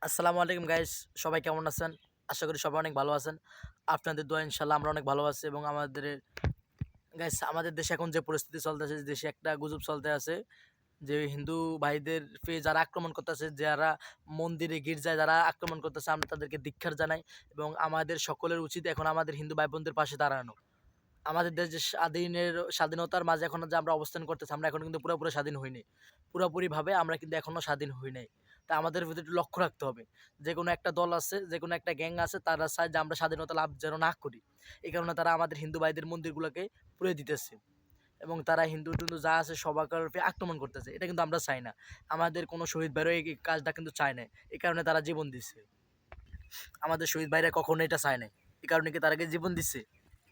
আসসালামু আলাইকুম গাইস, সবাই কেমন আছেন? আশা করি সবাই অনেক ভালো আছেন। আপনাদের দোয়া ইনশাআল্লাহ আমরা অনেক ভালো আছি এবং আমাদের দেশে এখন যে পরিস্থিতি চলতেছে, দেশে একটা গুজব চলতে আছে যে হিন্দু ভাইদের যারা আক্রমণ করতেছে, যারা মন্দিরে গির্জায় যারা আক্রমণ করতেছে, আমরা তাদেরকে ধিক্কার জানাই এবং আমাদের সকলের উচিত এখন আমাদের হিন্দু ভাই বোনদের পাশে দাঁড়ানো। আমাদের দেশ যে স্বাধীনতার মাঝে এখন যে আমরা অবস্থান করতেছি, আমরা এখন কিন্তু পুরোপুরি স্বাধীন হইনি। পুরোপুরিভাবে আমরা কিন্তু এখনো স্বাধীন হই নাই। তা আমাদের ভিতরে একটু লক্ষ্য রাখতে হবে। যেকোনো একটা দল আছে, যেকোনো একটা গ্যাং আছে, তারা চায় যে আমরা স্বাধীনতা লাভ যেন না করি। এই কারণে তারা আমাদের হিন্দু ভাইদের মন্দিরগুলোকে পুড়িয়ে দিতেছে এবং তারা হিন্দু-টিন্দু যা আছে সবার উপরে আক্রমণ করতেছে। এটা কিন্তু আমরা চাই না। আমাদের কোনো শহীদ ভাইরাও এই কাজটা কিন্তু চায় নাই। এই কারণে তারা জীবন দিছে। আমাদের শহীদ ভাইরা কখনো এটা চায় নাই। এই কারণে কি তারা কি জীবন দিচ্ছে?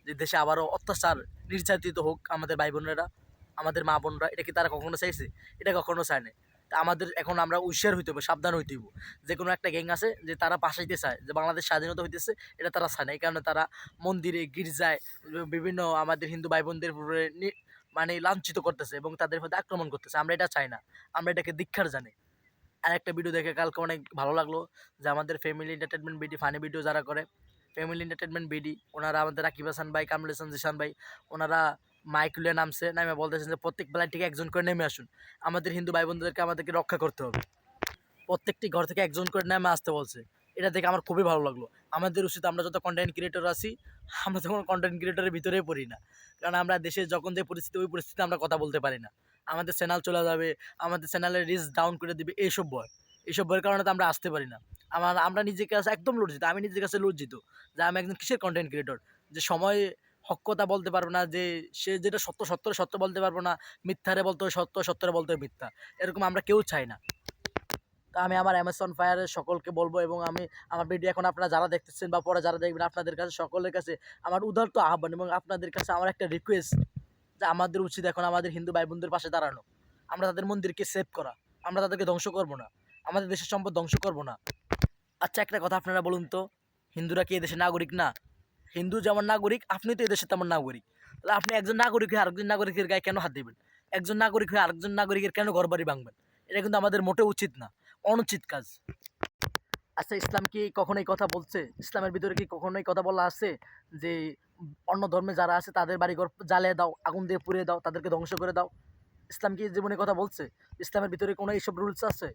যে দেশে আবারও অত্যাচার নির্যাতিত হোক আমাদের ভাই বোনেরা, আমাদের মা বোনরা, এটা কি তারা কখনো চাইছে? এটা কখনো চায় নাই। তা আমাদের এখন আমরা হুঁশিয়ার হইতে হবে, সাবধান হইতে হইব। যে কোনো একটা গ্যাং আছে যে তারা বাঁচাইতে চায় যে বাংলাদেশ স্বাধীনতা হইতেছে, এটা তারা চায় না। এই কারণে তারা মন্দিরে, গির্জায় বিভিন্ন আমাদের হিন্দু ভাই বোনদের উপরে মানে লাঞ্ছিত করতেছে এবং তাদের প্রতি আক্রমণ করতেছে। আমরা এটা চাই না। আমরা এটাকে ধিক্কার জানাই। আরেকটা ভিডিও দেখে কালকে অনেক ভালো লাগলো যে আমাদের family entertainment BD, funny video যারা করে, ফ্যামিলি এন্টারটেনমেন্ট বিডি, ওনারা আমাদের রাকিব হাসান ভাই, কামরুল হাসান জিসান ভাই, ওনারা মাইক লিয়ে নামছে, নামে বলতেছেন যে প্রত্যেক বেলায় থেকে একজন করে নেমে আসুন। আমাদের হিন্দু ভাই বোনদেরকে আমাদেরকে রক্ষা করতে হবে। প্রত্যেকটি ঘর থেকে একজন করে নেমে আসতে বলছে। এটা দেখে আমার খুবই ভালো লাগলো। আমাদের উচিত, আমরা যত কন্টেন্ট ক্রিয়েটর আছি, আমরা তখন কন্টেন্ট ক্রিয়েটরের ভিতরেই পড়ি না। কারণ আমরা দেশে যখন যে পরিস্থিতি, ওই পরিস্থিতিতে আমরা কথা বলতে পারি না। আমাদের চ্যানেল চলে যাবে, আমাদের চ্যানেলের রিচ ডাউন করে দিবে, এইসব ভয়। এইসব ভয়ের কারণে তো আমরা আসতে পারি না। আমরা নিজের কাছে একদম লজ্জিত। আমি নিজের কাছে লজ্জিত যে আমি একজন কিসের কন্টেন্ট ক্রিয়েটর, যে সময় হক কথা বলতে পারবো না, যে সে যেটা সত্য সত্যরে সত্য বলতে পারবো না, মিথ্যারে বলতে হয় সত্য, সত্যরে বলতে হয় মিথ্যা। এরকম আমরা কেউ চাই না। তো আমি আমার অ্যামাজন ফায়ারের সকলকে বলবো এবং আমি আমার ভিডিও এখন আপনারা যারা দেখতেছেন বা পরে যারা দেখবেন, আপনাদের কাছে সকলের কাছে আমার উদারত আহ্বান এবং আপনাদের কাছে আমার একটা রিকোয়েস্ট যে আমাদের উচিত এখন আমাদের হিন্দু ভাই বোনদের পাশে দাঁড়ানো। আমরা তাদের মন্দিরকে সেভ করা। আমরা তাদেরকে ধ্বংস করব না। আমাদের দেশের সম্পদ ধ্বংস করব না। আচ্ছা, একটা কথা আপনারা বলুন তো, হিন্দুরা কি এদেশের নাগরিক না? হিন্দু যেমন নাগরিক, আপনি তো এদেশের তেমন নাগরিক। তাহলে আপনি একজন নাগরিক হয়ে আরেকজন নাগরিকের গায়ে কেন হাত দিবেন? একজন নাগরিক হয়ে আরেকজন নাগরিকের কেন ঘরবাড়ি ভাঙবেন? এটা কিন্তু আমাদের মোটেও উচিত না, অনুচিত কাজ। আচ্ছা, ইসলাম কি কখনো এই কথা বলছে? ইসলামের ভিতরে কি কখনো এই কথা বলা আছে যে অন্য ধর্মে যারা আছে তাদের বাড়িঘর জ্বালিয়ে দাও, আগুন দিয়ে পুড়িয়ে দাও, তাদেরকে ধ্বংস করে দাও? ইসলাম কি জীবনে কথা বলছে? ইসলামের ভিতরে কোনো এইসব রুলস আছে?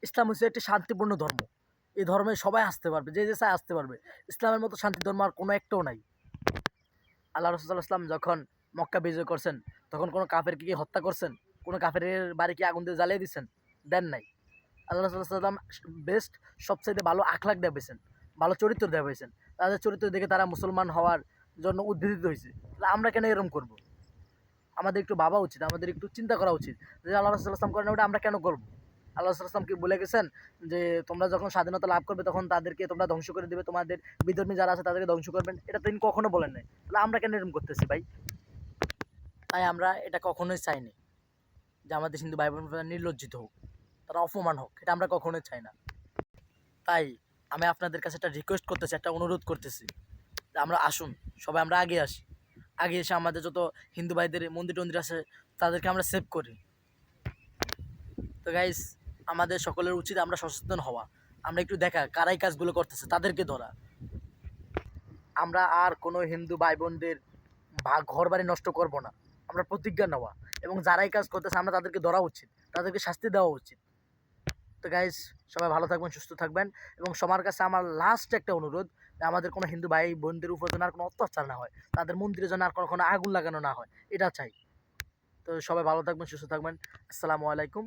ইসলাম হচ্ছে একটি শান্তিপূর্ণ ধর্ম। এই ধর্মে সবাই আসতে পারবে, যে যে চায় আসতে পারবে। ইসলামের মতো শান্তি ধর্ম আর কোনো একটাও নাই। আল্লাহ রাসূল সাল্লাল্লাহু আলাইহি ওয়াসাল্লাম যখন মক্কা বিজয় করছেন, তখন কোনো কাফেরকে কি হত্যা করছেন? কোনো কাফেরের বাড়ি কি আগুন দিয়ে জ্বালিয়ে দিচ্ছেন? দেন নাই। আল্লাহ রাসূল সাল্লাল্লাহু আলাইহি ওয়াসাল্লাম বেস্ট, সবচাইতে ভালো আখলাক দেখাইছেন, ভালো চরিত্র দেখাইছেন। তাদের চরিত্র দেখে তারা মুসলমান হওয়ার জন্য উদ্বুদ্ধ হয়েছে। তাহলে আমরা কেন এরকম করব? আমাদের একটু ভাবা উচিত, আমাদের একটু চিন্তা করা উচিত যে আল্লাহ রাসূল সাল্লাল্লাহু আলাইহি ওয়াসাল্লাম করেন ওটা আমরা কেন করব? আল্লাহ রাসূল সাল্লাল্লাহু আলাইহি ওয়াসাল্লাম কি বলে গেছেন যে তোমরা যখন স্বাধীনতা লাভ করবে তখন তাদেরকে তোমরা ধ্বংস করে দিবে, তোমাদের বিধর্মী যারা আছে তাদেরকে ধ্বংস করবেন? এটা তিনি কখনো বলেন নাই। তাহলে আমরা কেন এরকম করতেছি ভাই? তাই আমরা এটা কখনোই চাইনি যে আমাদের হিন্দু ভাই বোনরা নির্লজ্জিত হোক, তারা অপমান হোক। এটা আমরা কখনোই চাই না। তাই আমি আপনাদের কাছে একটা রিকোয়েস্ট করতেছি, একটা অনুরোধ করতেছি যে আমরা আসুন, সবাই আমরা আগে আসি। আগে এসে আমাদের যত হিন্দু ভাইদের মন্দির টন্দির আছে তাদেরকে আমরা সেভ করি। তো গাইস, আমাদের সকলের উচিত আমরা সচেতন হওয়া। আমরা একটু দেখা কারাই কাজগুলো করতেছে, তাদেরকে ধরা। আমরা আর কোনো হিন্দু ভাই বোনদের ঘর বাড়ি নষ্ট করব না। আমরা প্রতিজ্ঞা নেওয়া এবং যারাই কাজ করতেছে আমরা তাদেরকে ধরা উচিত, তাদেরকে শাস্তি দেওয়া উচিত। তো গাইস, সবাই ভালো থাকবেন, সুস্থ থাকবেন এবং সবার কাছে আমার লাস্ট একটা অনুরোধ যে আমাদের কোনো হিন্দু ভাই বোনদের উপর যেন আর কোনো অত্যাচার না হয়, তাদের মন্দিরে যেন আর কখনো আগুন লাগানো না হয়, এটা চাই। তো সবাই ভালো থাকবেন, সুস্থ থাকবেন। আসসালামু আলাইকুম।